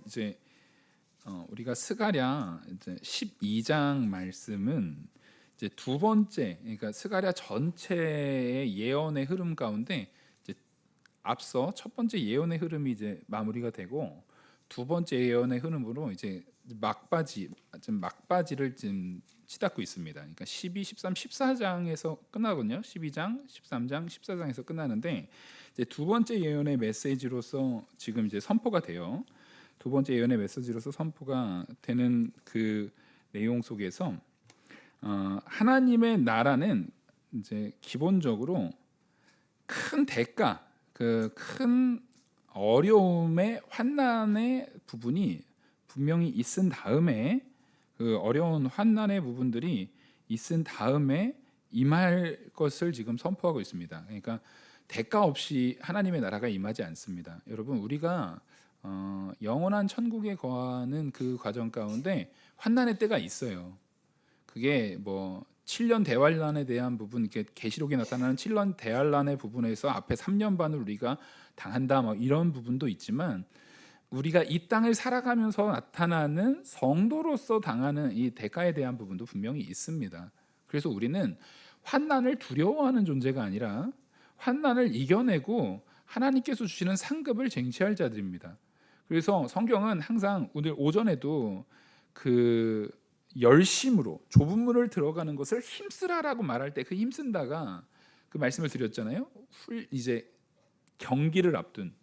이제 우리가 스가랴 이제 12장 말씀은 이제 두 번째, 그러니까 스가랴 전체의 예언의 흐름 가운데 이제 앞서 첫 번째 예언의 흐름이 이제 마무리가 되고 두 번째 예언의 흐름으로 이제 막바지를 지금 치닫고 있습니다. 그러니까 12, 13, 14장에서 끝나거든요. 12장, 13장, 14장에서 끝나는데 이제 두 번째 예언의 메시지로서 지금 이제 선포가 돼요. 두 번째 예언의 메시지로서 선포가 되는 그 내용 속에서 하나님의 나라는 이제 기본적으로 큰 대가, 그 큰 어려움의 환난의 부분이 분명히 있은 다음에 그 어려운 환난의 부분들이 있은 다음에 임할 것을 지금 선포하고 있습니다. 그러니까 대가 없이 하나님의 나라가 임하지 않습니다. 여러분, 우리가 영원한 천국에 거하는 그 과정 가운데 환난의 때가 있어요. 그게 뭐 7년 대환란에 대한 부분, 이렇게 계시록에 나타나는 7년 대환란의 부분에서 앞에 3년 반을 우리가 당한다, 뭐 이런 부분도 있지만 우리가 이 땅을 살아가면서 나타나는 성도로서 당하는 이 대가에 대한 부분도 분명히 있습니다. 그래서 우리는 환난을 두려워하는 존재가 아니라 환난을 이겨내고 하나님께서 주시는 상급을 쟁취할 자들입니다. 그래서 성경은 항상 오늘 오전에도 그 열심으로 좁은 문을 들어가는 것을 힘쓰라라고 말할 때 그 힘쓴다가 그 말씀을 드렸잖아요. 이제 경기를 앞둔,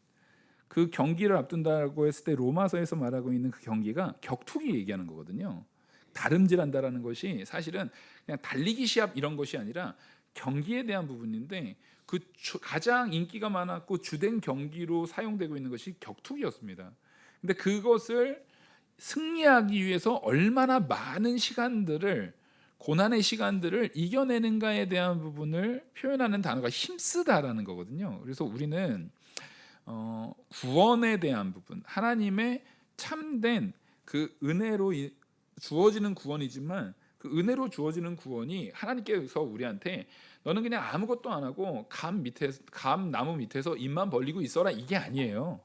그 경기를 앞둔다고 했을 때 로마서에서 말하고 있는 그 경기가 격투기 얘기하는 거거든요. 다름질한다라는 것이 사실은 그냥 달리기 시합 이런 것이 아니라 경기에 대한 부분인데 그 가장 인기가 많았고 주된 경기로 사용되고 있는 것이 격투기였습니다. 근데 그것을 승리하기 위해서 얼마나 많은 시간들을, 고난의 시간들을 이겨내는가에 대한 부분을 표현하는 단어가 힘쓰다라는 거거든요. 그래서 우리는 구원에 대한 부분, 하나님의 참된 그 은혜로 주어지는 구원이지만 그 은혜로 주어지는 구원이 하나님께서 우리한테 너는 그냥 아무것도 안 하고 감 나무 밑에서 입만 벌리고 있어라, 이게 아니에요.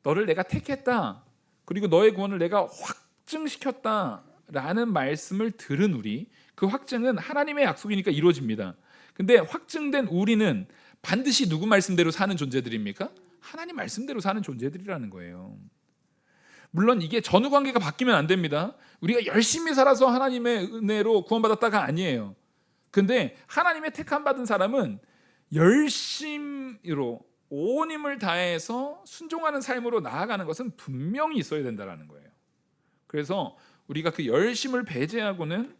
너를 내가 택했다, 그리고 너의 구원을 내가 확증시켰다라는 말씀을 들은 우리, 그 확증은 하나님의 약속이니까 이루어집니다. 근데 확증된 우리는 반드시 누구 말씀대로 사는 존재들입니까? 하나님 말씀대로 사는 존재들이라는 거예요. 물론 이게 전후 관계가 바뀌면 안 됩니다. 우리가 열심히 살아서 하나님의 은혜로 구원받았다가 아니에요. 근데 하나님의 택함 받은 사람은 열심히로 온 힘을 다해서 순종하는 삶으로 나아가는 것은 분명히 있어야 된다는 거예요. 그래서 우리가 그 열심을 배제하고는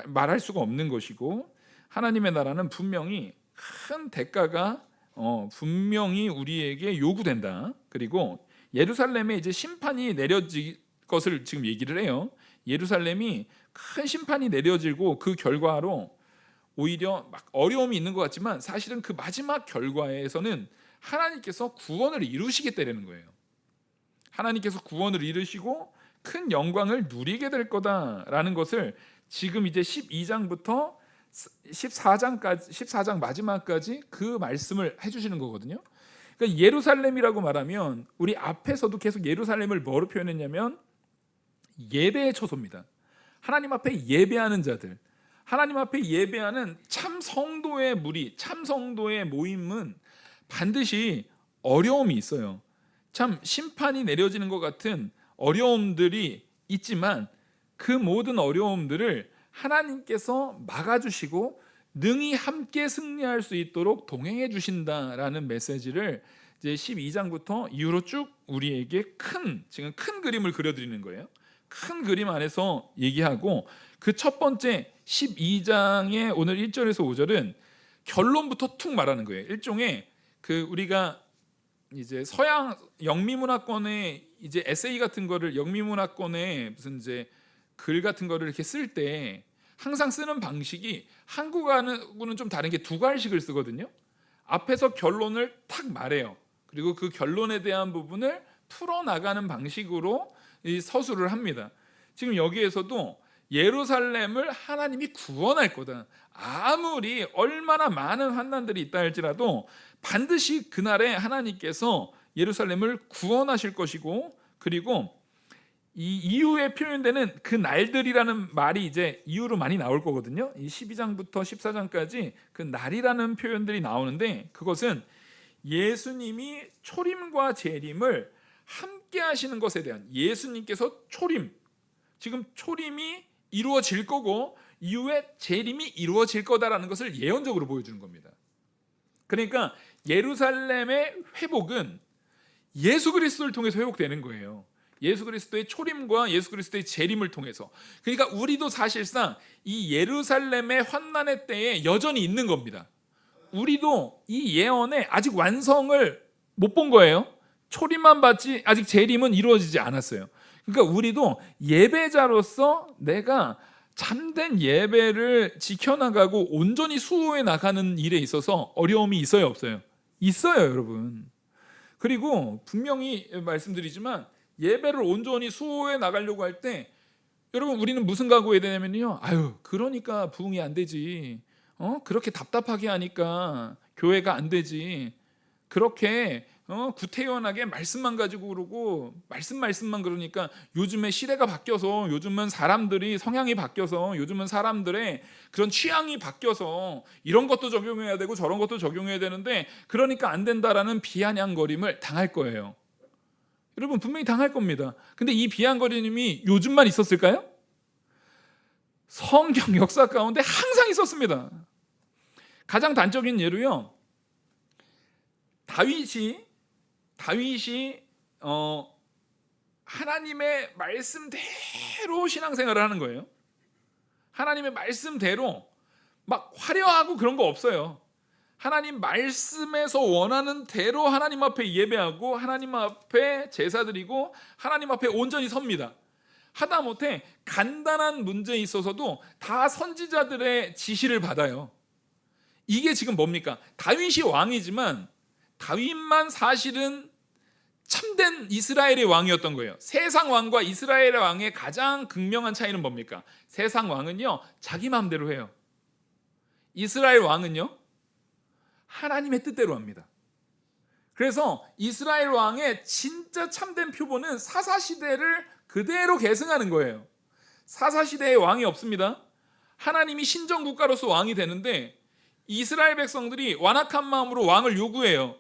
말할 수가 없는 것이고, 하나님의 나라는 분명히 큰 대가가 분명히 우리에게 요구된다. 그리고 예루살렘에 이제 심판이 내려질 것을 지금 얘기를 해요. 예루살렘이 큰 심판이 내려지고 그 결과로 오히려 막 어려움이 있는 것 같지만 사실은 그 마지막 결과에서는 하나님께서 구원을 이루시겠다는 거예요. 하나님께서 구원을 이루시고 큰 영광을 누리게 될 거다라는 것을 지금 이제 12장부터 14장 마지막까지 그 말씀을 해주시는 거거든요. 그러니까 예루살렘이라고 말하면 우리 앞에서도 계속 예루살렘을 뭐로 표현했냐면 예배의 처소입니다. 하나님 앞에 예배하는 자들, 하나님 앞에 예배하는 참 성도의 무리, 참 성도의 모임은 반드시 어려움이 있어요. 참 심판이 내려지는 것 같은 어려움들이 있지만 그 모든 어려움들을 하나님께서 막아주시고 능히 함께 승리할 수 있도록 동행해 주신다라는 메시지를 이제 12장부터 이후로 쭉 우리에게 지금 큰 그림을 그려드리는 거예요. 큰 그림 안에서 얘기하고, 그 첫 번째 12장의 오늘 1절에서 5절은 결론부터 툭 말하는 거예요. 일종의 그 우리가 이제 서양 영미문화권의 이제 에세이 같은 거를, 영미문화권의 무슨 이제 글 같은 거를 이렇게 쓸 때 항상 쓰는 방식이 한국하고는 좀 다른 게 두 갈식을 쓰거든요. 앞에서 결론을 탁 말해요. 그리고 그 결론에 대한 부분을 풀어나가는 방식으로 이 서술을 합니다. 지금 여기에서도 예루살렘을 하나님이 구원할 거다. 아무리 얼마나 많은 환난들이 있다 할지라도 반드시 그날에 하나님께서 예루살렘을 구원하실 것이고 그리고 이 이후에 표현되는 그 날들이라는 말이 이제 이후로 많이 나올 거거든요. 이 12장부터 14장까지 그 날이라는 표현들이 나오는데, 그것은 예수님이 초림과 재림을 함께 하시는 것에 대한, 예수님께서 초림, 지금 초림이 이루어질 거고 이후에 재림이 이루어질 거다라는 것을 예언적으로 보여주는 겁니다. 그러니까 예루살렘의 회복은 예수 그리스도를 통해서 회복되는 거예요. 예수 그리스도의 초림과 예수 그리스도의 재림을 통해서. 그러니까 우리도 사실상 이 예루살렘의 환난의 때에 여전히 있는 겁니다. 우리도 이 예언의 아직 완성을 못 본 거예요. 초림만 봤지 아직 재림은 이루어지지 않았어요. 그러니까 우리도 예배자로서 내가 참된 예배를 지켜나가고 온전히 수호해 나가는 일에 있어서 어려움이 있어요, 없어요? 있어요, 여러분. 그리고 분명히 말씀드리지만 예배를 온전히 수호해 나가려고 할 때 여러분 우리는 무슨 각오해야 되냐면요, 그러니까 부흥이 안 되지, 그렇게 답답하게 하니까 교회가 안 되지, 그렇게 구태연하게 말씀만 가지고 그러고 말씀만 그러니까 요즘에 시대가 바뀌어서, 요즘은 사람들이 성향이 바뀌어서, 요즘은 사람들의 그런 취향이 바뀌어서 이런 것도 적용해야 되고 저런 것도 적용해야 되는데 그러니까 안 된다라는 비아냥거림을 당할 거예요. 여러분 분명히 당할 겁니다. 근데 이 비아냥거림이 요즘만 있었을까요? 성경 역사 가운데 항상 있었습니다. 가장 단적인 예로요, 다윗이 하나님의 말씀대로 신앙생활을 하는 거예요. 하나님의 말씀대로 막 화려하고 그런 거 없어요. 하나님 말씀에서 원하는 대로 하나님 앞에 예배하고 하나님 앞에 제사 드리고 하나님 앞에 온전히 섭니다. 하다못해 간단한 문제에 있어서도 다 선지자들의 지시를 받아요. 이게 지금 뭡니까? 다윗이 왕이지만 다윗만 사실은 참된 이스라엘의 왕이었던 거예요. 세상 왕과 이스라엘의 왕의 가장 극명한 차이는 뭡니까? 세상 왕은요, 자기 마음대로 해요. 이스라엘 왕은요, 하나님의 뜻대로 합니다. 그래서 이스라엘 왕의 진짜 참된 표본은 사사시대를 그대로 계승하는 거예요. 사사시대에 왕이 없습니다. 하나님이 신정국가로서 왕이 되는데 이스라엘 백성들이 완악한 마음으로 왕을 요구해요.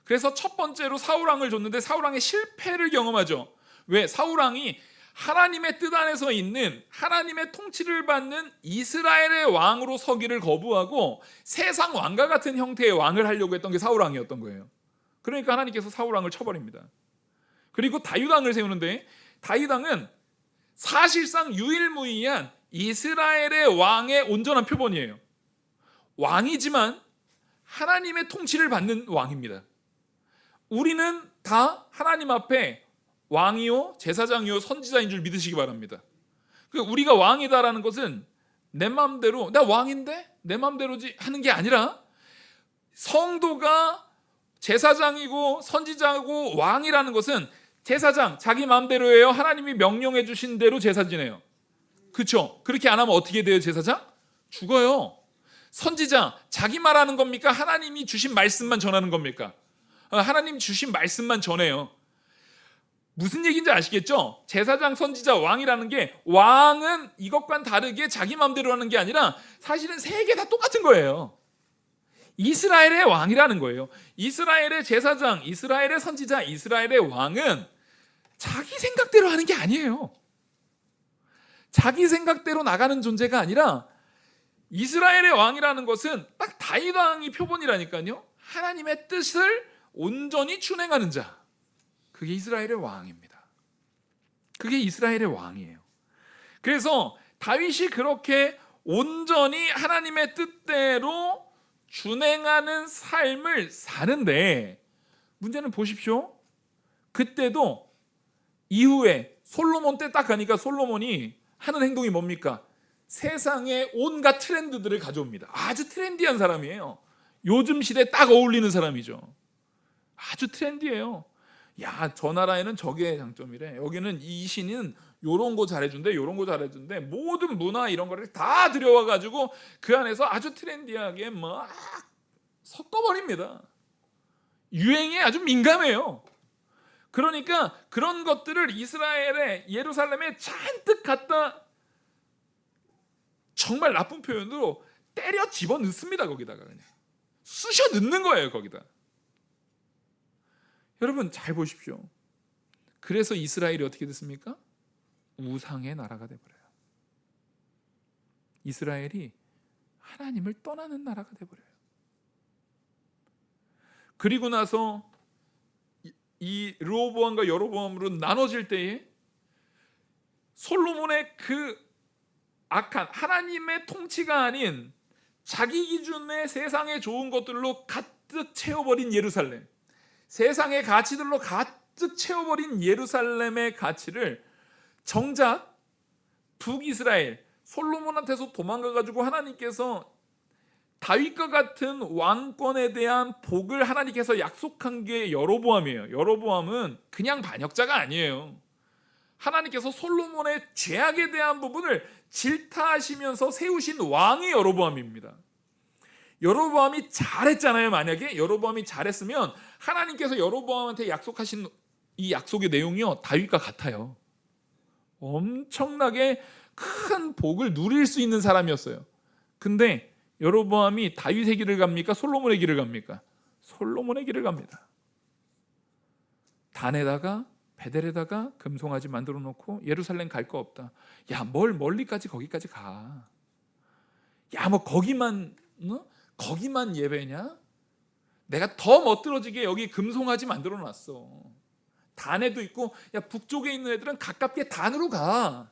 그래서 첫 번째로 사울왕을 줬는데 사울왕의 실패를 경험하죠. 왜? 사울왕이 하나님의 뜻 안에서 있는, 하나님의 통치를 받는 이스라엘의 왕으로 서기를 거부하고 세상 왕과 같은 형태의 왕을 하려고 했던 게 사울왕이었던 거예요. 그러니까 하나님께서 사울왕을 쳐버립니다. 그리고 다윗왕을 세우는데 다윗왕은 사실상 유일무이한 이스라엘의 왕의 온전한 표본이에요. 왕이지만 하나님의 통치를 받는 왕입니다. 우리는 다 하나님 앞에 왕이요, 제사장이요, 선지자인 줄 믿으시기 바랍니다. 우리가 왕이다라는 것은 내 마음대로, 나 왕인데 내 마음대로지 하는 게 아니라 성도가 제사장이고 선지자고 왕이라는 것은 제사장 자기 마음대로 해요? 하나님이 명령해 주신 대로 제사 지내요? 그렇죠? 그렇게 안 하면 어떻게 돼요? 제사장? 죽어요. 선지자 자기 말하는 겁니까? 하나님이 주신 말씀만 전하는 겁니까? 하나님 주신 말씀만 전해요. 무슨 얘기인지 아시겠죠? 제사장, 선지자, 왕이라는 게, 왕은 이것과는 다르게 자기 마음대로 하는 게 아니라 사실은 세 개 다 똑같은 거예요. 이스라엘의 왕이라는 거예요. 이스라엘의 제사장, 이스라엘의 선지자, 이스라엘의 왕은 자기 생각대로 하는 게 아니에요. 자기 생각대로 나가는 존재가 아니라 이스라엘의 왕이라는 것은 딱 다윗 왕이 표본이라니까요. 하나님의 뜻을 온전히 준행하는 자, 그게 이스라엘의 왕입니다. 그게 이스라엘의 왕이에요. 그래서 다윗이 그렇게 온전히 하나님의 뜻대로 준행하는 삶을 사는데, 문제는 보십시오. 그때도 이후에 솔로몬 때 딱 가니까 솔로몬이 하는 행동이 뭡니까? 세상의 온갖 트렌드들을 가져옵니다. 아주 트렌디한 사람이에요. 요즘 시대에 딱 어울리는 사람이죠. 아주 트렌디해요. 야, 저 나라에는 저게 장점이래. 여기는 이 신은 요런 거 잘해준대, 요런 거 잘해준대. 모든 문화 이런 거를 다 들여와가지고 그 안에서 아주 트렌디하게 막 섞어버립니다. 유행에 아주 민감해요. 그러니까 그런 것들을 이스라엘의 예루살렘에 잔뜩 갖다, 정말 나쁜 표현으로 때려 집어넣습니다. 거기다가 그냥 쑤셔 넣는 거예요. 거기다. 여러분 잘 보십시오. 그래서 이스라엘이 어떻게 됐습니까? 우상의 나라가 돼버려요. 이스라엘이 하나님을 떠나는 나라가 돼버려요. 그리고 나서 이 르호보암과 여로보암으로 나눠질 때에 솔로몬의 그 악한 하나님의 통치가 아닌 자기 기준의 세상의 좋은 것들로 가득 채워버린 예루살렘, 세상의 가치들로 가득 채워버린 예루살렘의 가치를 정작 북이스라엘 솔로몬한테서 도망가가지고 하나님께서 다윗과 같은 왕권에 대한 복을 하나님께서 약속한 게 여로보암이에요. 여로보암은 그냥 반역자가 아니에요. 하나님께서 솔로몬의 죄악에 대한 부분을 질타하시면서 세우신 왕이 여로보암입니다. 여로보암이 잘했잖아요. 만약에 여로보암이 잘했으면 하나님께서 여로보암한테 약속하신 이 약속의 내용이요, 다윗과 같아요. 엄청나게 큰 복을 누릴 수 있는 사람이었어요. 근데 여로보암이 다윗의 길을 갑니까? 솔로몬의 길을 갑니까? 솔로몬의 길을 갑니다. 단에다가 베델에다가 금송아지 만들어 놓고 예루살렘 갈 거 없다. 야, 뭘 멀리까지 거기까지 가. 야, 뭐 거기만 예배냐? 내가 더 멋들어지게 여기 금송아지 만들어 놨어. 단에도 있고, 야, 북쪽에 있는 애들은 가깝게 단으로 가.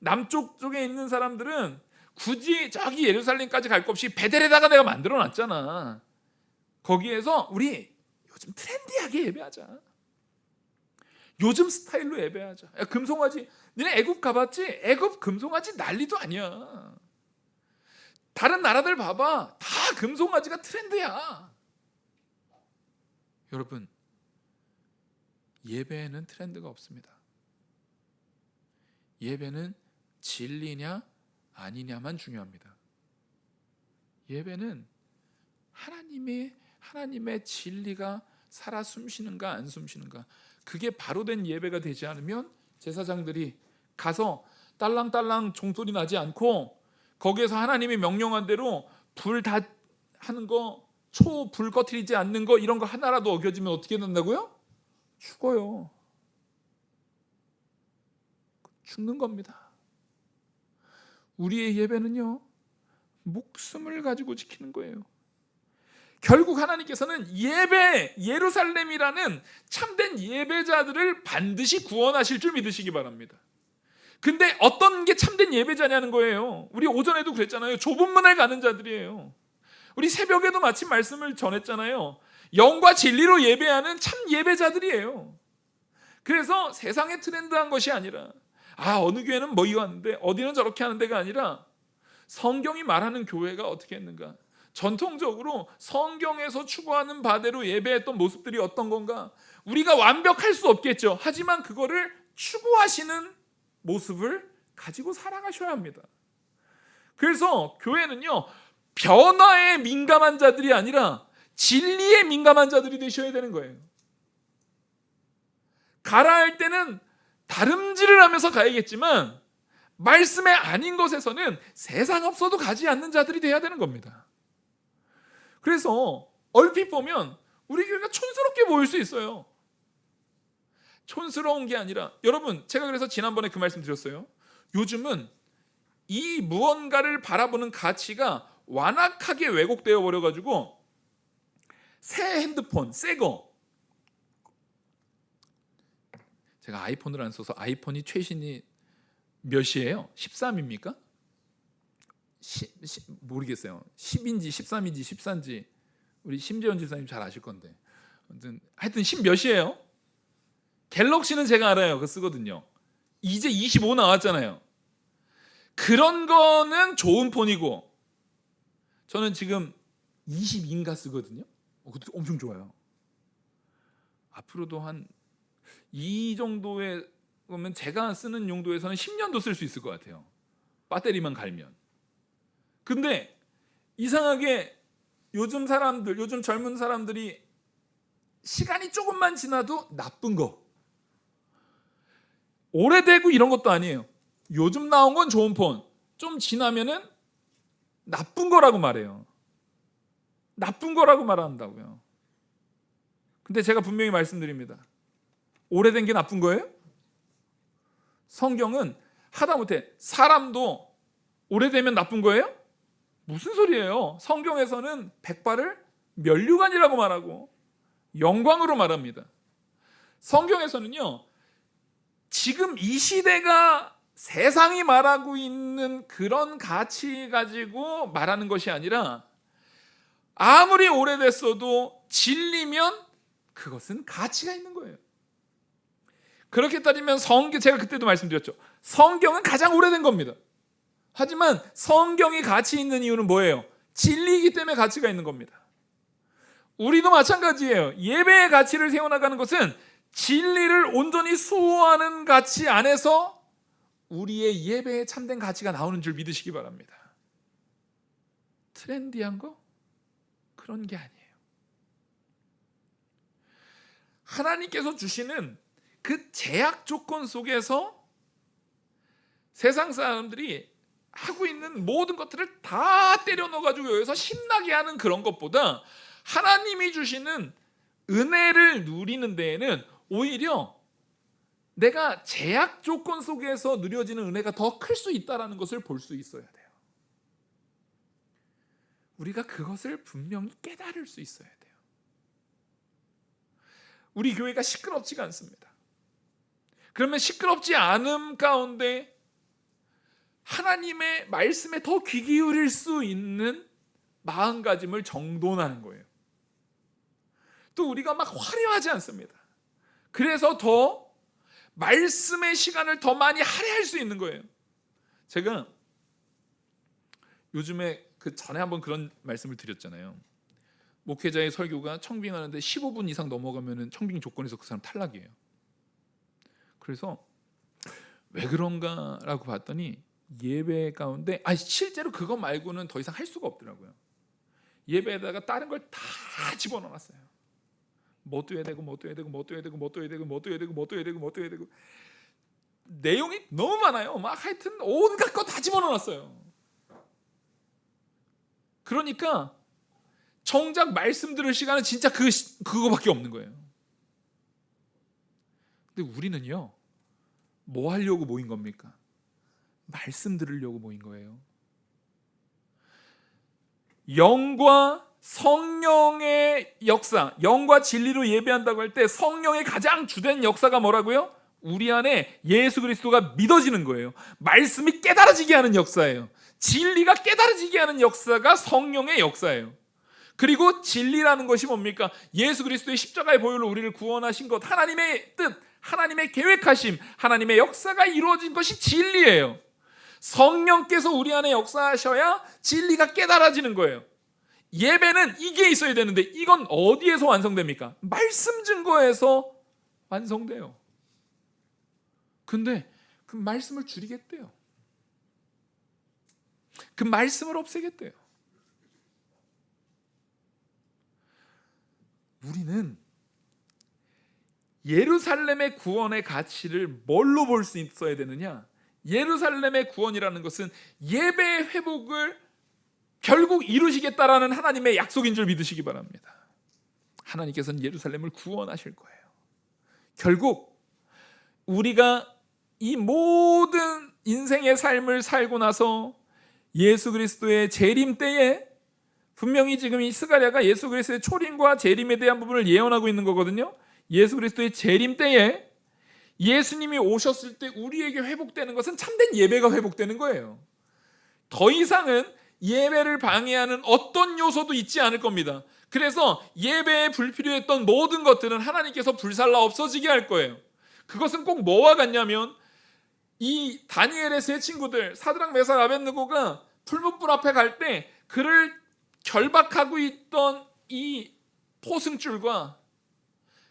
남쪽 쪽에 있는 사람들은 굳이 저기 예루살렘까지 갈 것 없이 베델에다가 내가 만들어 놨잖아. 거기에서 우리 요즘 트렌디하게 예배하자. 요즘 스타일로 예배하자. 야, 금송아지, 너네 애굽 가봤지? 애굽 금송아지 난리도 아니야. 다른 나라들 봐봐. 다 금송아지가 트렌드야. 여러분, 예배에는 트렌드가 없습니다. 예배는 진리냐 아니냐만 중요합니다. 예배는 하나님의 진리가 살아 숨쉬는가 안 숨쉬는가, 그게 바로 된 예배가 되지 않으면 제사장들이 가서 딸랑딸랑 종소리 나지 않고 거기에서 하나님이 명령한 대로 불 다 하는 거, 불 꺼트리지 않는 거, 이런 거 하나라도 어겨지면 어떻게 된다고요? 죽어요. 죽는 겁니다. 우리의 예배는요, 목숨을 가지고 지키는 거예요. 결국 하나님께서는 예루살렘이라는 참된 예배자들을 반드시 구원하실 줄 믿으시기 바랍니다. 근데 어떤 게 참된 예배자냐는 거예요. 우리 오전에도 그랬잖아요. 좁은 문을 가는 자들이에요. 우리 새벽에도 마침 말씀을 전했잖아요. 영과 진리로 예배하는 참 예배자들이에요. 그래서 세상에 트렌드한 것이 아니라, 어느 교회는 뭐 이거 하는데 어디는 저렇게 하는 데가 아니라, 성경이 말하는 교회가 어떻게 했는가, 전통적으로 성경에서 추구하는 바대로 예배했던 모습들이 어떤 건가, 우리가 완벽할 수 없겠죠. 하지만 그거를 추구하시는 모습을 가지고 살아가셔야 합니다. 그래서 교회는요, 변화에 민감한 자들이 아니라 진리에 민감한 자들이 되셔야 되는 거예요. 가라 할 때는 다름질을 하면서 가야겠지만, 말씀에 아닌 것에서는 세상 없어도 가지 않는 자들이 돼야 되는 겁니다. 그래서 얼핏 보면 우리 교회가 촌스럽게 보일 수 있어요. 촌스러운 게 아니라, 여러분, 제가 그래서 지난번에 그 말씀 드렸어요. 요즘은 이 무언가를 바라보는 가치가 완악하게 왜곡되어 버려가지고, 새 핸드폰, 새 거, 제가 아이폰을 안 써서 아이폰이 최신이 몇이에요? 13입니까? 모르겠어요. 10인지 13인지 14인지 우리 심재원 집사님 잘 아실 건데, 하여튼 10 몇이에요? 갤럭시는 제가 알아요. 그거 쓰거든요. 이제 25 나왔잖아요. 그런 거는 좋은 폰이고, 저는 지금 22인가 쓰거든요. 그것도 엄청 좋아요. 앞으로도 한 이 정도의 그러면 제가 쓰는 용도에서는 10년도 쓸 수 있을 것 같아요. 배터리만 갈면. 근데 이상하게 요즘 젊은 사람들이 시간이 조금만 지나도 나쁜 거. 오래되고 이런 것도 아니에요. 요즘 나온 건 좋은 폰. 좀 지나면은 나쁜 거라고 말해요. 나쁜 거라고 말한다고요. 근데 제가 분명히 말씀드립니다. 오래된 게 나쁜 거예요? 성경은 하다못해 사람도 오래되면 나쁜 거예요? 무슨 소리예요? 성경에서는 백발을 면류관이라고 말하고 영광으로 말합니다. 성경에서는요, 지금 이 시대가 세상이 말하고 있는 그런 가치 가지고 말하는 것이 아니라 아무리 오래됐어도 진리면 그것은 가치가 있는 거예요. 그렇게 따지면 제가 그때도 말씀드렸죠. 성경은 가장 오래된 겁니다. 하지만 성경이 가치 있는 이유는 뭐예요? 진리이기 때문에 가치가 있는 겁니다. 우리도 마찬가지예요. 예배의 가치를 세워나가는 것은 진리를 온전히 수호하는 가치 안에서 우리의 예배에 참된 가치가 나오는 줄 믿으시기 바랍니다. 트렌디한 거? 그런 게 아니에요. 하나님께서 주시는 그 제약 조건 속에서 세상 사람들이 하고 있는 모든 것들을 다 때려 넣어가지고 여기서 신나게 하는 그런 것보다 하나님이 주시는 은혜를 누리는 데에는 오히려 내가 제약 조건 속에서 누려지는 은혜가 더 클 수 있다는 것을 볼 수 있어야 돼요. 우리가 그것을 분명히 깨달을 수 있어야 돼요. 우리 교회가 시끄럽지가 않습니다. 그러면 시끄럽지 않음 가운데 하나님의 말씀에 더 귀 기울일 수 있는 마음가짐을 정돈하는 거예요. 또 우리가 막 화려하지 않습니다. 그래서 더 말씀의 시간을 더 많이 할애할 수 있는 거예요. 제가 요즘에 그 전에 한번 그런 말씀을 드렸잖아요. 목회자의 설교가 청빙하는데 15분 이상 넘어가면 청빙 조건에서 그 사람 탈락이에요. 그래서 왜 그런가라고 봤더니 예배 가운데 실제로 그거 말고는 더 이상 할 수가 없더라고요. 예배에다가 다른 걸 다 집어넣어놨어요. 뭐 또 해야 되고 내용이 너무 많아요. 막 하여튼 온갖 거 다 집어넣어놨어요. 그러니까 정작 말씀 들을 시간은 진짜 그거밖에 없는 거예요. 근데 우리는요, 뭐 하려고 모인 겁니까? 말씀 들으려고 모인 거예요. 영과 성령의 역사, 영과 진리로 예배한다고 할 때 성령의 가장 주된 역사가 뭐라고요? 우리 안에 예수 그리스도가 믿어지는 거예요. 말씀이 깨달아지게 하는 역사예요. 진리가 깨달아지게 하는 역사가 성령의 역사예요. 그리고 진리라는 것이 뭡니까? 예수 그리스도의 십자가의 보혈로 우리를 구원하신 것, 하나님의 뜻, 하나님의 계획하심, 하나님의 역사가 이루어진 것이 진리예요. 성령께서 우리 안에 역사하셔야 진리가 깨달아지는 거예요. 예배는 이게 있어야 되는데 이건 어디에서 완성됩니까? 말씀 증거에서 완성돼요. 근데 그 말씀을 줄이겠대요. 그 말씀을 없애겠대요. 우리는 예루살렘의 구원의 가치를 뭘로 볼 수 있어야 되느냐? 예루살렘의 구원이라는 것은 예배의 회복을 결국 이루시겠다라는 하나님의 약속인 줄 믿으시기 바랍니다. 하나님께서는 예루살렘을 구원하실 거예요. 결국 우리가 이 모든 인생의 삶을 살고 나서 예수 그리스도의 재림 때에, 분명히 지금 이 스가랴가 예수 그리스도의 초림과 재림에 대한 부분을 예언하고 있는 거거든요. 예수 그리스도의 재림 때에 예수님이 오셨을 때 우리에게 회복되는 것은 참된 예배가 회복되는 거예요. 더 이상은 예배를 방해하는 어떤 요소도 있지 않을 겁니다. 그래서 예배에 불필요했던 모든 것들은 하나님께서 불살라 없어지게 할 거예요. 그것은 꼭 뭐와 같냐면, 이 다니엘의 세 친구들 사드락 메삭 아벳느고가 풀무불 앞에 갈 때 그를 결박하고 있던 이 포승줄과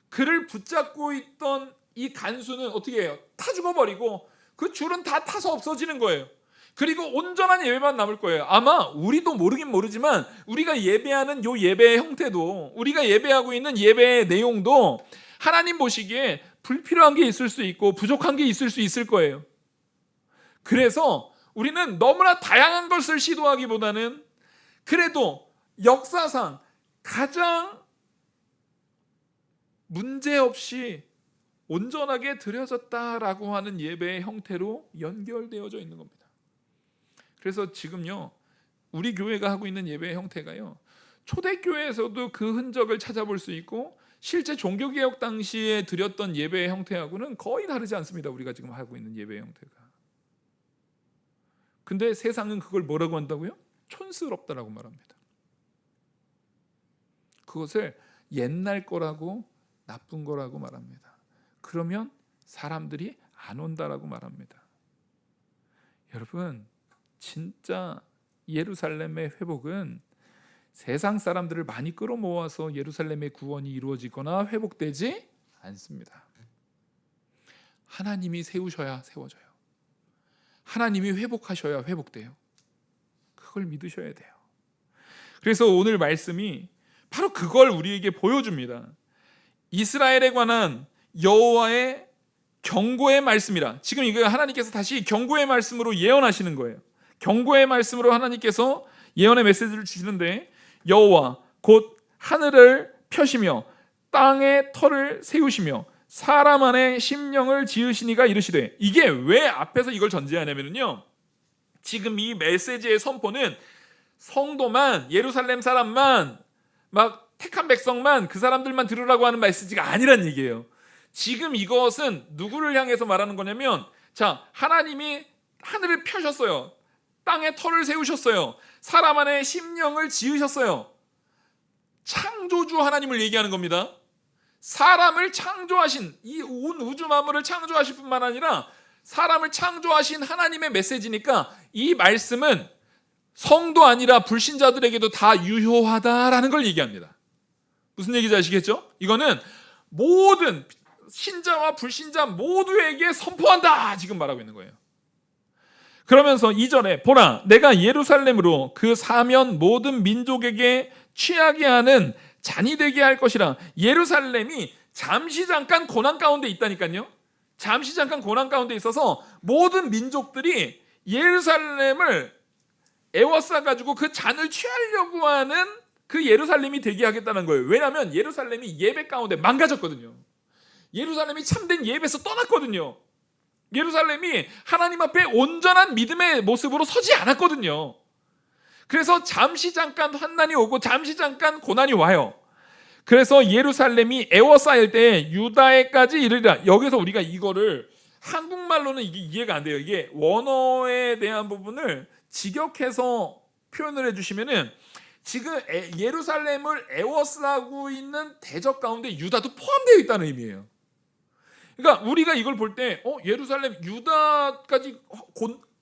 그를 붙잡고 있던 이 간수는 어떻게 해요? 타 죽어버리고 그 줄은 다 타서 없어지는 거예요. 그리고 온전한 예배만 남을 거예요. 아마 우리도 모르긴 모르지만 우리가 예배하는 요 예배의 형태도, 우리가 예배하고 있는 예배의 내용도 하나님 보시기에 불필요한 게 있을 수 있고 부족한 게 있을 수 있을 거예요. 그래서 우리는 너무나 다양한 것을 시도하기보다는 그래도 역사상 가장 문제없이 온전하게 드려졌다라고 하는 예배의 형태로 연결되어져 있는 겁니다. 그래서 지금요, 우리 교회가 하고 있는 예배의 형태가요, 초대교회에서도 그 흔적을 찾아볼 수 있고 실제 종교개혁 당시에 드렸던 예배의 형태하고는 거의 다르지 않습니다. 우리가 지금 하고 있는 예배의 형태가. 근데 세상은 그걸 뭐라고 한다고요? 촌스럽다라고 말합니다. 그것을 옛날 거라고, 나쁜 거라고 말합니다. 그러면 사람들이 안 온다라고 말합니다. 여러분, 진짜 예루살렘의 회복은 세상 사람들을 많이 끌어모아서 예루살렘의 구원이 이루어지거나 회복되지 않습니다. 하나님이 세우셔야 세워져요. 하나님이 회복하셔야 회복돼요. 그걸 믿으셔야 돼요. 그래서 오늘 말씀이 바로 그걸 우리에게 보여줍니다. 이스라엘에 관한 여호와의 경고의 말씀이라. 지금 이거 하나님께서 다시 경고의 말씀으로 예언하시는 거예요. 경고의 말씀으로 하나님께서 예언의 메시지를 주시는데, 여호와 곧 하늘을 펴시며 땅에 터를 세우시며 사람 안에 심령을 지으시니가 이르시되. 이게 왜 앞에서 이걸 전제하냐면요, 지금 이 메시지의 선포는 성도만, 예루살렘 사람만, 막 택한 백성만, 그 사람들만 들으라고 하는 메시지가 아니란 얘기예요. 지금 이것은 누구를 향해서 말하는 거냐면, 자, 하나님이 하늘을 펴셨어요. 땅에 터를 세우셨어요. 사람 안에 심령을 지으셨어요. 창조주 하나님을 얘기하는 겁니다. 사람을 창조하신, 이 온 우주 만물을 창조하실 뿐만 아니라 사람을 창조하신 하나님의 메시지니까 이 말씀은 성도 아니라 불신자들에게도 다 유효하다라는 걸 얘기합니다. 무슨 얘기인지 아시겠죠? 이거는 모든 신자와 불신자 모두에게 선포한다, 지금 말하고 있는 거예요. 그러면서 2절에 보라, 내가 예루살렘으로 그 사면 모든 민족에게 취하게 하는 잔이 되게 할 것이라. 예루살렘이 잠시 잠깐 고난 가운데 있다니까요. 잠시 잠깐 고난 가운데 있어서 모든 민족들이 예루살렘을 애워싸 가지고 그 잔을 취하려고 하는 그 예루살렘이 되게 하겠다는 거예요. 왜냐하면 예루살렘이 예배 가운데 망가졌거든요. 예루살렘이 참된 예배에서 떠났거든요. 예루살렘이 하나님 앞에 온전한 믿음의 모습으로 서지 않았거든요. 그래서 잠시 잠깐 환난이 오고 잠시 잠깐 고난이 와요. 그래서 예루살렘이 애워싸일 때 유다에까지 이르리라. 여기서 우리가 이거를 한국말로는 이게 이해가 안 돼요. 이게 원어에 대한 부분을 직역해서 표현을 해주시면은, 지금 예루살렘을 애워싸고 있는 대적 가운데 유다도 포함되어 있다는 의미예요. 그러니까 우리가 이걸 볼 때 예루살렘, 유다까지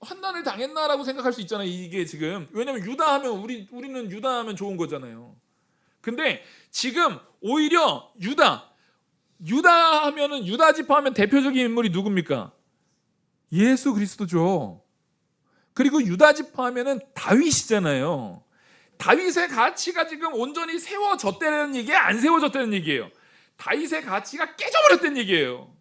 환난을 당했나라고 생각할 수 있잖아요. 이게 지금, 왜냐면 유다 하면 우리는 유다 하면 좋은 거잖아요. 근데 지금 오히려 유다 하면은, 유다 지파 하면 대표적인 인물이 누굽니까? 예수 그리스도죠. 그리고 유다 지파 하면은 다윗이잖아요. 다윗의 가치가 지금 온전히 세워졌다는 얘기예요, 안 세워졌다는 얘기예요? 다윗의 가치가 깨져버렸다는 얘기예요.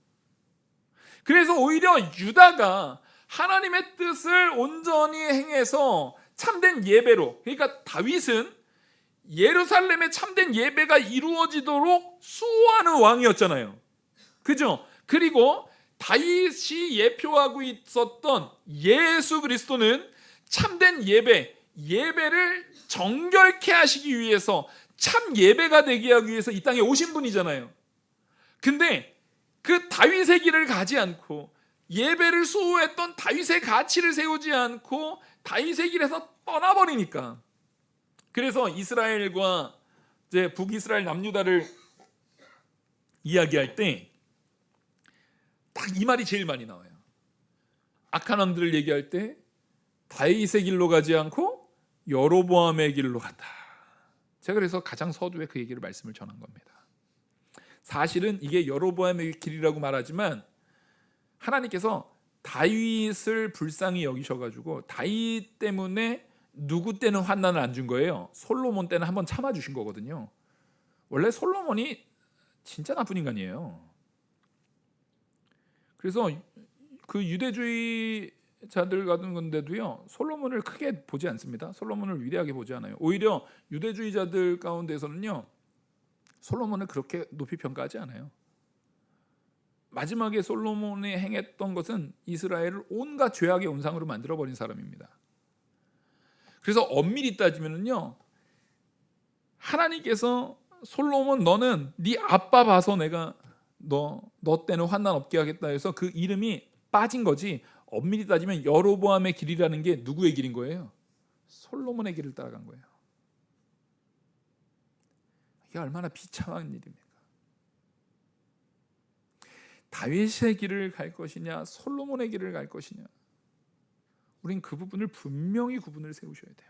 그래서 오히려 유다가 하나님의 뜻을 온전히 행해서 참된 예배로, 그러니까 다윗은 예루살렘의 참된 예배가 이루어지도록 수호하는 왕이었잖아요. 그죠? 그리고 다윗이 예표하고 있었던 예수 그리스도는 참된 예배를 정결케 하시기 위해서, 참 예배가 되게 하기 위해서 이 땅에 오신 분이잖아요. 근데 그 다윗의 길을 가지 않고, 예배를 수호했던 다윗의 가치를 세우지 않고 다윗의 길에서 떠나버리니까, 그래서 이스라엘과 이제 북이스라엘 남유다를 이야기할 때 딱 이 말이 제일 많이 나와요. 악한 왕들을 얘기할 때 다윗의 길로 가지 않고 여로보암의 길로 갔다. 제가 그래서 가장 서두에 그 얘기를 말씀을 전한 겁니다. 사실은 이게 여로보암의 길이라고 말하지만 하나님께서 다윗을 불쌍히 여기셔가지고 다윗 때문에 누구 때는 환난을 안 준 거예요. 솔로몬 때는 한번 참아주신 거거든요. 원래 솔로몬이 진짜 나쁜 인간이에요. 그래서 그 유대주의자들 같은 건데도요, 솔로몬을 크게 보지 않습니다. 솔로몬을 위대하게 보지 않아요. 오히려 유대주의자들 가운데서는요, 솔로몬을 그렇게 높이 평가하지 않아요. 마지막에 솔로몬이 행했던 것은 이스라엘을 온갖 죄악의 온상으로 만들어버린 사람입니다. 그래서 엄밀히 따지면요, 하나님께서 솔로몬 너는 네 아빠 봐서 내가 너 때는 환난 없게 하겠다 해서 그 이름이 빠진 거지, 엄밀히 따지면 여로보암의 길이라는 게 누구의 길인 거예요? 솔로몬의 길을 따라간 거예요. 이게 얼마나 비참한 일입니까? 다윗의 길을 갈 것이냐 솔로몬의 길을 갈 것이냐, 우린 그 부분을 분명히 구분을 세우셔야 돼요.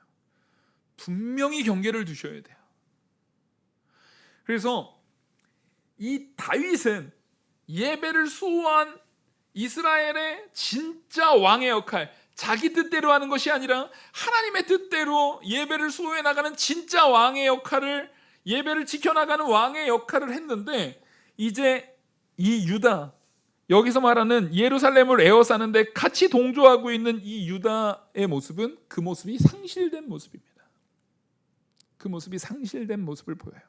분명히 경계를 두셔야 돼요. 그래서 이 다윗은 예배를 수호한 이스라엘의 진짜 왕의 역할, 자기 뜻대로 하는 것이 아니라 하나님의 뜻대로 예배를 수호해 나가는 진짜 왕의 역할을, 예배를 지켜나가는 왕의 역할을 했는데, 이제 이 유다, 여기서 말하는 예루살렘을 에워싸는데 같이 동조하고 있는 이 유다의 모습은 그 모습이 상실된 모습입니다. 그 모습이 상실된 모습을 보여요.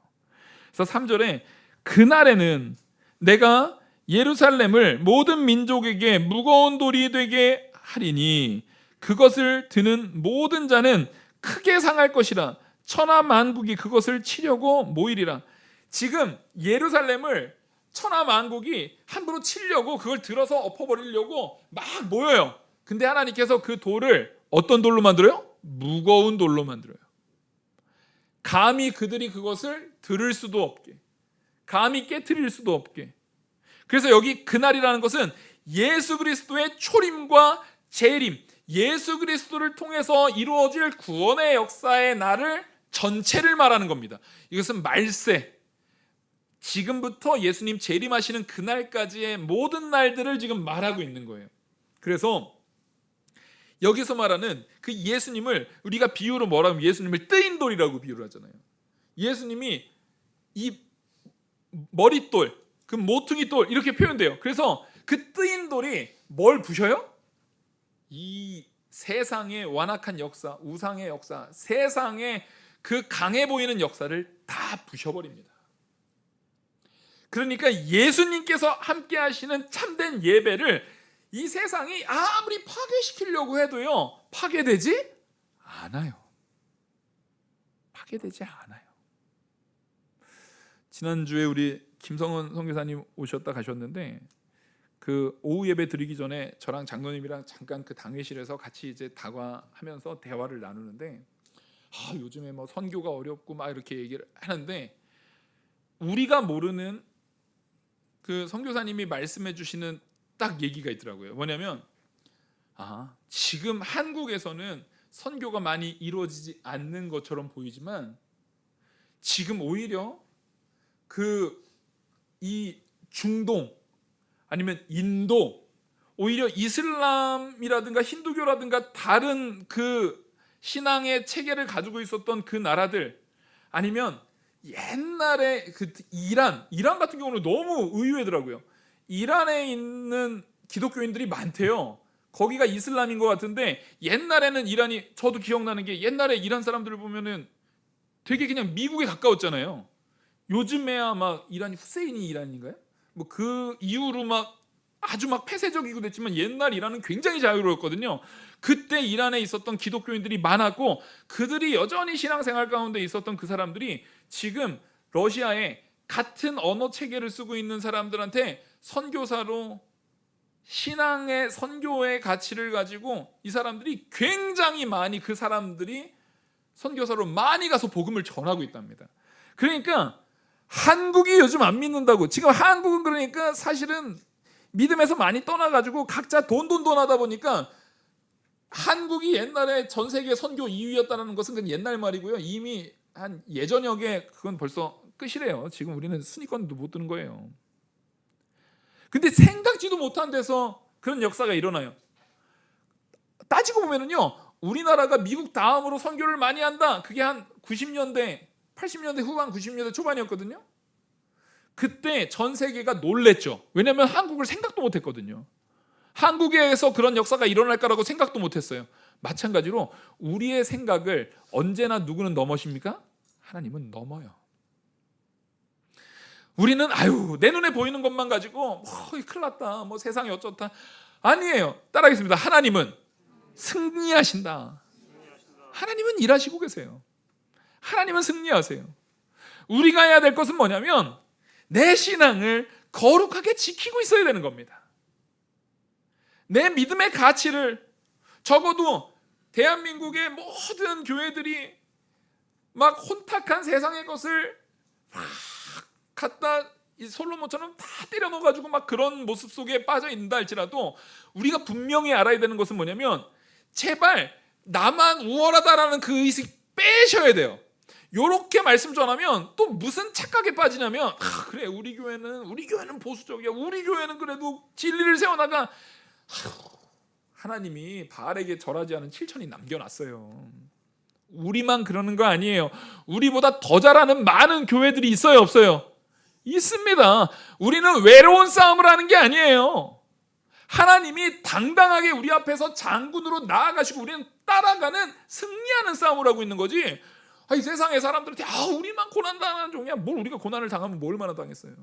그래서 3절에 그날에는 내가 예루살렘을 모든 민족에게 무거운 돌이 되게 하리니 그것을 드는 모든 자는 크게 상할 것이라 천하 만국이 그것을 치려고 모이리라. 지금 예루살렘을 천하 만국이 함부로 치려고, 그걸 들어서 엎어버리려고 막 모여요. 근데 하나님께서 그 돌을 어떤 돌로 만들어요? 무거운 돌로 만들어요. 감히 그들이 그것을 들을 수도 없게, 감히 깨트릴 수도 없게. 그래서 여기 그날이라는 것은 예수 그리스도의 초림과 재림, 예수 그리스도를 통해서 이루어질 구원의 역사의 날을 전체를 말하는 겁니다. 이것은 말세, 지금부터 예수님 재림하시는 그날까지의 모든 날들을 지금 말하고 있는 거예요. 그래서 여기서 말하는 그 예수님을 우리가 비유로 뭐라고 하면 예수님을 뜨인 돌이라고 비유를 하잖아요. 예수님이 이 머릿돌, 그 모퉁이 돌 이렇게 표현돼요. 그래서 그 뜨인 돌이 뭘 부셔요? 이 세상의 완악한 역사, 우상의 역사, 세상의 그 강해 보이는 역사를 다 부셔버립니다. 그러니까 예수님께서 함께 하시는 참된 예배를 이 세상이 아무리 파괴시키려고 해도요, 파괴되지 않아요. 파괴되지 않아요. 지난주에 우리 김성은 선교사님 오셨다 가셨는데, 그 오후 예배 드리기 전에 저랑 장로님이랑 잠깐 그 당회실에서 같이 이제 다과하면서 대화를 나누는데, 요즘에 뭐 선교가 어렵고 막 이렇게 얘기를 하는데, 우리가 모르는 그 선교사님이 말씀해 주시는 딱 얘기가 있더라고요. 뭐냐면 지금 한국에서는 선교가 많이 이루어지지 않는 것처럼 보이지만 지금 오히려 이 중동 아니면 인도, 오히려 이슬람이라든가 힌두교라든가 다른 그 신앙의 체계를 가지고 있었던 그 나라들, 아니면 옛날에 그 이란 같은 경우는 너무 의외더라고요. 이란에 있는 기독교인들이 많대요. 거기가 이슬람인 것 같은데, 옛날에는 이란이, 저도 기억나는 게 옛날에 이란 사람들을 보면은 되게 그냥 미국에 가까웠잖아요. 요즘에야 막 이란이 후세인이 이란인가요? 뭐 그 이후로 막 아주 막 폐쇄적이고 됐지만 옛날 이란은 굉장히 자유로웠거든요. 그때 이란에 있었던 기독교인들이 많았고, 그들이 여전히 신앙생활 가운데 있었던 그 사람들이 지금 러시아에 같은 언어 체계를 쓰고 있는 사람들한테 선교사로 신앙의 선교의 가치를 가지고 이 사람들이 굉장히 많이, 그 사람들이 선교사로 많이 가서 복음을 전하고 있답니다. 그러니까 한국이 요즘 안 믿는다고, 지금 한국은 그러니까 사실은 믿음에서 많이 떠나가지고 각자 돈 하다 보니까, 한국이 옛날에 전 세계 선교 2위였다는 것은 그건 옛날 말이고요. 이미 한 예전역에 그건 벌써 끝이래요. 지금 우리는 순위권도 못 드는 거예요. 근데 생각지도 못한 데서 그런 역사가 일어나요. 따지고 보면은요, 우리나라가 미국 다음으로 선교를 많이 한다. 그게 한 90년대, 80년대 후반, 90년대 초반이었거든요. 그때 전 세계가 놀랬죠. 왜냐하면 한국을 생각도 못했거든요. 한국에서 그런 역사가 일어날 거라고 생각도 못했어요. 마찬가지로 우리의 생각을 언제나 누구는 넘으십니까? 하나님은 넘어요. 우리는 내 눈에 보이는 것만 가지고 큰일 났다, 세상이 어쩌다. 아니에요. 따라하겠습니다. 하나님은 승리하신다. 하나님은 일하시고 계세요. 하나님은 승리하세요. 우리가 해야 될 것은 뭐냐면 내 신앙을 거룩하게 지키고 있어야 되는 겁니다. 내 믿음의 가치를, 적어도 대한민국의 모든 교회들이 막 혼탁한 세상의 것을 막 갖다 솔로몬처럼 다 때려 넣어가지고 막 그런 모습 속에 빠져 있는다 할지라도 우리가 분명히 알아야 되는 것은 뭐냐면 제발 나만 우월하다라는 그 의식 빼셔야 돼요. 요렇게 말씀 전하면 또 무슨 착각에 빠지냐면 그래 우리 교회는 보수적이야, 우리 교회는 그래도 진리를 세워나가. 하나님이 바알에게 절하지 않은 7천이 남겨놨어요. 우리만 그러는 거 아니에요. 우리보다 더 잘하는 많은 교회들이 있어요, 없어요? 있습니다. 우리는 외로운 싸움을 하는 게 아니에요. 하나님이 당당하게 우리 앞에서 장군으로 나아가시고 우리는 따라가는, 승리하는 싸움을 하고 있는 거지. 이 세상의 사람들한테 우리만 고난 당하는 종이야. 뭘 우리가 고난을 당하면 뭐 얼마나 당했어요.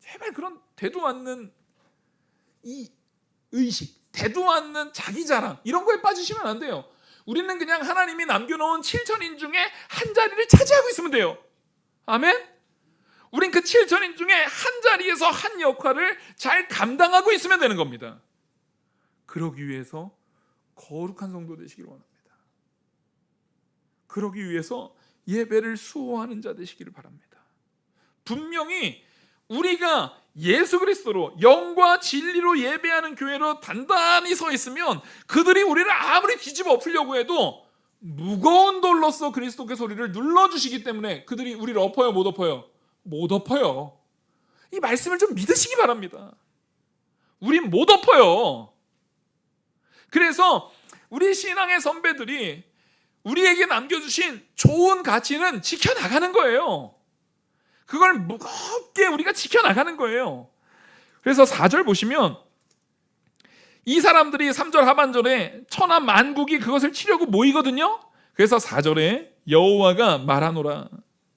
제발 그런 되도 않는 이 의식, 되도 않는 자기 자랑, 이런 거에 빠지시면 안 돼요. 우리는 그냥 하나님이 남겨놓은 7천인 중에 한 자리를 차지하고 있으면 돼요. 아멘? 우린 그 7천인 중에 한 자리에서 한 역할을 잘 감당하고 있으면 되는 겁니다. 그러기 위해서 거룩한 성도 되시기를 원합니다. 그러기 위해서 예배를 수호하는 자 되시기를 바랍니다. 분명히 우리가 예수 그리스도로 영과 진리로 예배하는 교회로 단단히 서 있으면 그들이 우리를 아무리 뒤집어 엎으려고 해도 무거운 돌로서 그리스도께 소리를 눌러주시기 때문에 그들이 우리를 엎어요, 못 엎어요? 못 엎어요. 이 말씀을 좀 믿으시기 바랍니다. 우린 못 엎어요. 그래서 우리 신앙의 선배들이 우리에게 남겨주신 좋은 가치는 지켜나가는 거예요. 그걸 무겁게 우리가 지켜나가는 거예요. 그래서 4절 보시면 이 사람들이 3절 하반절에 천하 만국이 그것을 치려고 모이거든요. 그래서 4절에 여호와가 말하노라.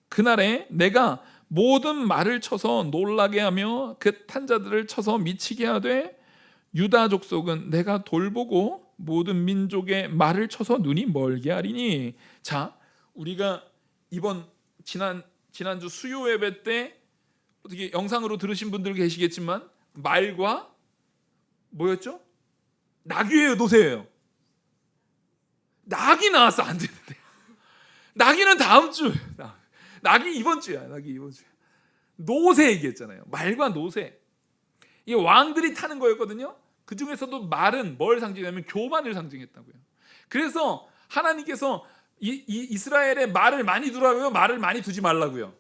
그날에 내가 모든 말을 쳐서 놀라게 하며 그 탄자들을 쳐서 미치게 하되 유다 족속은 내가 돌보고 모든 민족의 말을 쳐서 눈이 멀게 하리니. 자, 우리가 지난주 수요 예배 때 어떻게 영상으로 들으신 분들 계시겠지만 말과 뭐였죠? 나귀예요, 노새예요? 나귀 나왔어. 안 되는데. 나귀는 다음 주. 나귀 이번 주야. 노새 얘기했잖아요. 말과 노새. 이 왕들이 타는 거였거든요. 그 중에서도 말은 뭘 상징하냐면 교만을 상징했다고요. 그래서 하나님께서 이스라엘에 말을 많이 두라고요, 말을 많이 두지 말라고요?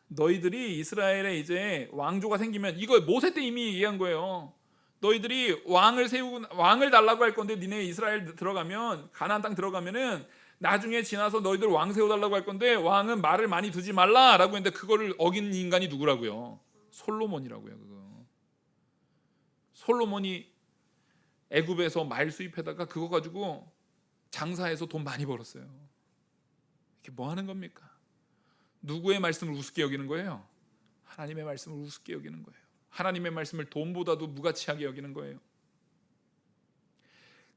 너희들이 이스라엘에 이제 왕조가 생기면, 이거 모세 때 이미 얘기한 거예요. 너희들이 왕을 달라고 할 건데 니네 이스라엘 들어가면, 가나안 땅 들어가면은 나중에 지나서 너희들 왕 세워달라고 할 건데 왕은 말을 많이 두지 말라라고 했는데 그거를 어긴 인간이 누구라고요? 솔로몬이라고요. 그거 솔로몬이 애굽에서 말 수입해다가 그거 가지고 장사해서 돈 많이 벌었어요. 이게 뭐 하는 겁니까? 누구의 말씀을 우습게 여기는 거예요? 하나님의 말씀을 우습게 여기는 거예요. 하나님의 말씀을 돈보다도 무가치하게 여기는 거예요.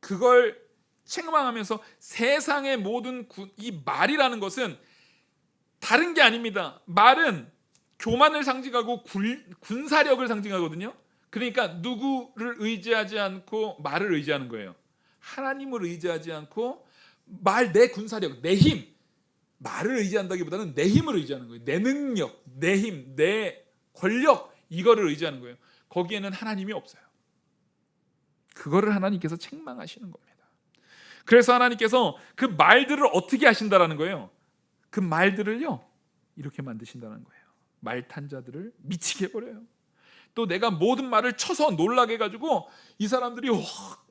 그걸 책망하면서 세상의 모든 이 말이라는 것은 다른 게 아닙니다. 말은 교만을 상징하고 군사력을 상징하거든요. 그러니까 누구를 의지하지 않고 말을 의지하는 거예요. 하나님을 의지하지 않고 내 군사력, 내 힘, 말을 의지한다기보다는 내 힘을 의지하는 거예요. 내 능력, 내 힘, 내 권력, 이거를 의지하는 거예요. 거기에는 하나님이 없어요. 그거를 하나님께서 책망하시는 겁니다. 그래서 하나님께서 그 말들을 어떻게 하신다라는 거예요? 그 말들을요 이렇게 만드신다는 거예요. 말 탄 자들을 미치게 해버려요. 또 내가 모든 말을 쳐서 놀라게 해가지고 이 사람들이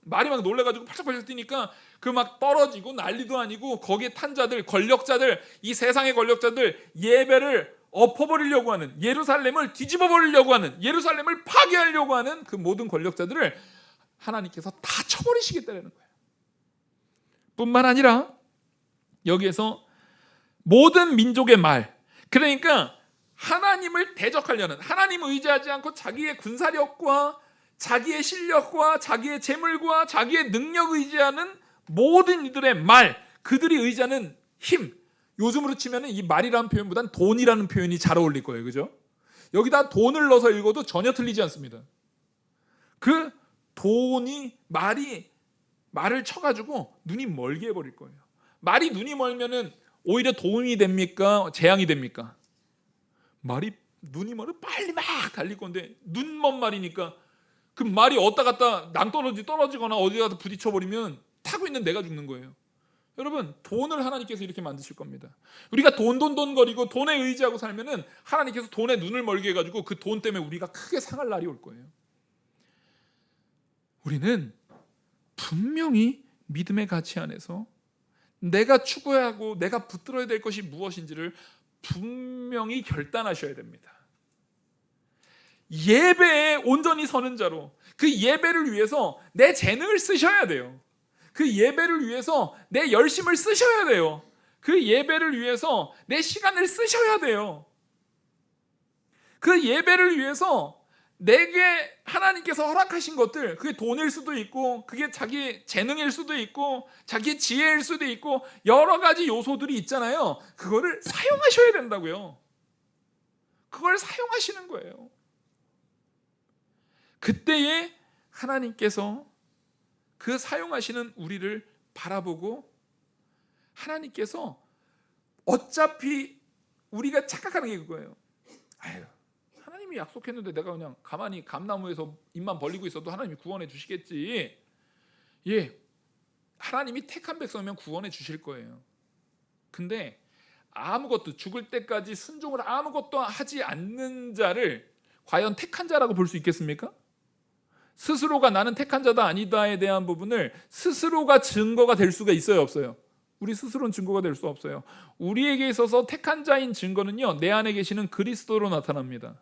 말이 막 놀래가지고 팔짝팔짝 뛰니까 그 막 떨어지고 난리도 아니고 거기에 탄 자들, 권력자들, 이 세상의 권력자들 예배를 엎어버리려고 하는, 예루살렘을 뒤집어 버리려고 하는, 예루살렘을 파괴하려고 하는 그 모든 권력자들을 하나님께서 다 쳐버리시겠다는 거예요. 뿐만 아니라 여기에서 모든 민족의 말, 그러니까 하나님을 대적하려는, 하나님을 의지하지 않고 자기의 군사력과 자기의 실력과 자기의 재물과 자기의 능력을 의지하는 모든 이들의 말, 그들이 의지하는 힘, 요즘으로 치면 이 말이라는 표현보단 돈이라는 표현이 잘 어울릴 거예요. 그죠? 여기다 돈을 넣어서 읽어도 전혀 틀리지 않습니다. 그 돈이 말을 쳐가지고 눈이 멀게 해버릴 거예요. 말이 눈이 멀면은 오히려 도움이 됩니까? 재앙이 됩니까? 말이 눈이 멀어 빨리 막 달릴 건데 눈 먼 말이니까 그 말이 어디다 갔다 떨어지거나 어디 가서 부딪혀버리면 타고 있는 내가 죽는 거예요. 여러분, 돈을 하나님께서 이렇게 만드실 겁니다. 우리가 돈 거리고 돈에 의지하고 살면은 하나님께서 돈에 눈을 멀게 해가지고 그 돈 때문에 우리가 크게 상할 날이 올 거예요. 우리는 분명히 믿음의 가치 안에서 내가 추구하고 내가 붙들어야 될 것이 무엇인지를 분명히 결단하셔야 됩니다. 예배에 온전히 서는 자로, 그 예배를 위해서 내 재능을 쓰셔야 돼요. 그 예배를 위해서 내 열심을 쓰셔야 돼요. 그 예배를 위해서 내 시간을 쓰셔야 돼요. 그 예배를 위해서 내게 하나님께서 허락하신 것들, 그게 돈일 수도 있고 그게 자기 재능일 수도 있고 자기 지혜일 수도 있고 여러 가지 요소들이 있잖아요. 그거를 사용하셔야 된다고요. 그걸 사용하시는 거예요. 그때에 하나님께서 그 사용하시는 우리를 바라보고 하나님께서 어차피 우리가 착각하는 게 그거예요. 아유, 하나님이 약속했는데 내가 그냥 가만히 감나무에서 입만 벌리고 있어도 하나님이 구원해 주시겠지. 예, 하나님이 택한 백성이면 구원해 주실 거예요. 근데 아무것도 죽을 때까지 순종을 아무것도 하지 않는 자를 과연 택한 자라고 볼 수 있겠습니까? 스스로가 나는 택한 자다 아니다에 대한 부분을 스스로가 증거가 될 수가 있어요, 없어요? 우리 스스로는 증거가 될 수 없어요. 우리에게 있어서 택한 자인 증거는요, 내 안에 계시는 그리스도로 나타납니다.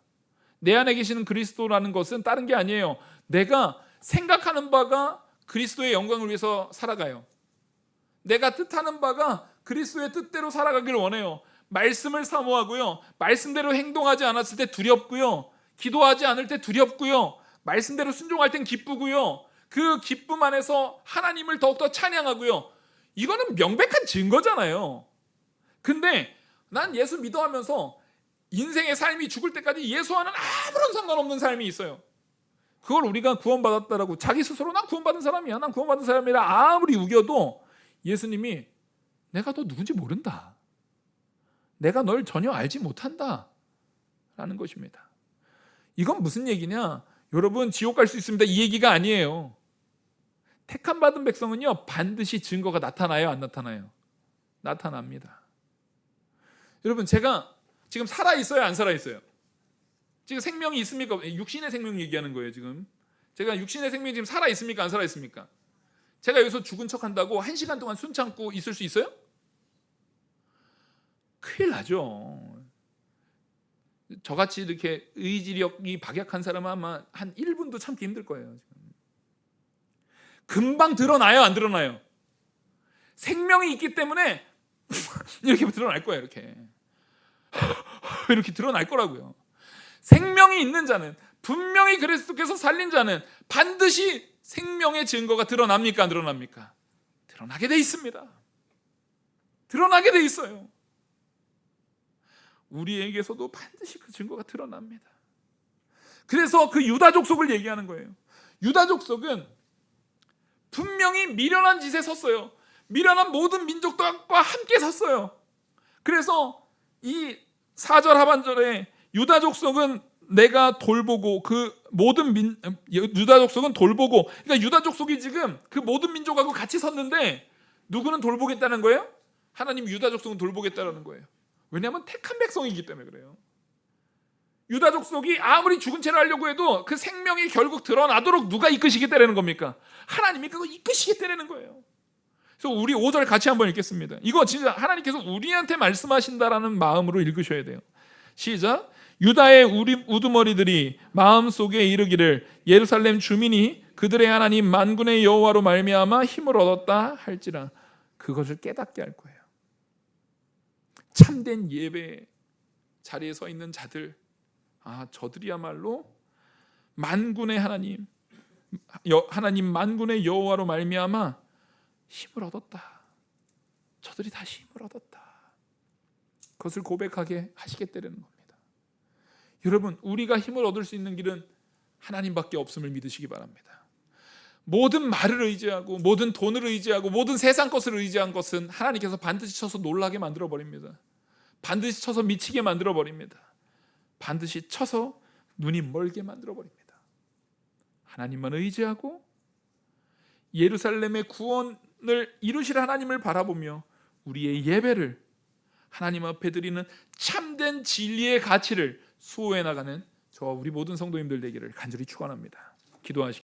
내 안에 계시는 그리스도라는 것은 다른 게 아니에요. 내가 생각하는 바가 그리스도의 영광을 위해서 살아가요. 내가 뜻하는 바가 그리스도의 뜻대로 살아가기를 원해요. 말씀을 사모하고요, 말씀대로 행동하지 않았을 때 두렵고요, 기도하지 않을 때 두렵고요, 말씀대로 순종할 땐 기쁘고요, 그 기쁨 안에서 하나님을 더욱더 찬양하고요. 이거는 명백한 증거잖아요. 근데 난 예수 믿어하면서 인생의 삶이 죽을 때까지 예수와는 아무런 상관없는 삶이 있어요. 그걸 우리가 구원받았다라고 자기 스스로 난 구원받은 사람이야, 난 구원받은 사람이라 아무리 우겨도 예수님이 내가 너 누군지 모른다, 내가 널 전혀 알지 못한다 라는 것입니다. 이건 무슨 얘기냐? 여러분, 지옥 갈 수 있습니다, 이 얘기가 아니에요. 택함 받은 백성은요, 반드시 증거가 나타나요, 안 나타나요? 나타납니다. 여러분, 제가 지금 살아있어요, 안 살아있어요? 지금 생명이 있습니까? 육신의 생명 얘기하는 거예요. 지금 제가 육신의 생명이 지금 살아있습니까, 안 살아있습니까? 제가 여기서 죽은 척한다고 1시간 동안 숨 참고 있을 수 있어요? 큰일 나죠. 저같이 이렇게 의지력이 박약한 사람은 아마 한 1분도 참기 힘들 거예요. 금방 드러나요, 안 드러나요? 생명이 있기 때문에 이렇게 드러날 거예요. 이렇게 드러날 거라고요. 생명이 있는 자는, 분명히 그리스도께서 살린 자는 반드시 생명의 증거가 드러납니까, 안 드러납니까? 드러나게 돼 있습니다. 드러나게 돼 있어요. 우리에게서도 반드시 그 증거가 드러납니다. 그래서 그 유다 족속을 얘기하는 거예요. 유다 족속은 분명히 미련한 짓에 섰어요. 미련한 모든 민족들과 함께 섰어요. 그래서 이 4절 하반절에 유다 족속은 내가 돌보고 그 모든 유다 족속은 돌보고, 그러니까 유다 족속이 지금 그 모든 민족하고 같이 섰는데 누구는 돌보겠다는 거예요? 하나님 유다 족속은 돌보겠다는 거예요. 왜냐하면 택한 백성이기 때문에 그래요. 유다 족속이 아무리 죽은 채로 하려고 해도 그 생명이 결국 드러나도록 누가 이끄시겠다라는 겁니까? 하나님이 그거 이끄시겠다라는 거예요. 그래서 우리 5절 같이 한번 읽겠습니다. 이거 진짜 하나님께서 우리한테 말씀하신다라는 마음으로 읽으셔야 돼요. 시작. 유다의 우두머리들이 마음속에 이르기를 예루살렘 주민이 그들의 하나님 만군의 여호와로 말미암아 힘을 얻었다 할지라. 그것을 깨닫게 할 거예요. 참된 예배 자리에 서 있는 자들, 저들이야말로 만군의 하나님 만군의 여호와로 말미암아 힘을 얻었다. 저들이 다시 힘을 얻었다. 그것을 고백하게 하시겠다는 겁니다. 여러분, 우리가 힘을 얻을 수 있는 길은 하나님밖에 없음을 믿으시기 바랍니다. 모든 말을 의지하고 모든 돈을 의지하고 모든 세상 것을 의지한 것은 하나님께서 반드시 쳐서 놀라게 만들어 버립니다. 반드시 쳐서 미치게 만들어 버립니다. 반드시 쳐서 눈이 멀게 만들어 버립니다. 하나님만 의지하고 예루살렘의 구원을 이루실 하나님을 바라보며 우리의 예배를 하나님 앞에 드리는 참된 진리의 가치를 수호해 나가는 저와 우리 모든 성도님들 되기를 간절히 축원합니다. 기도하시겠습니다.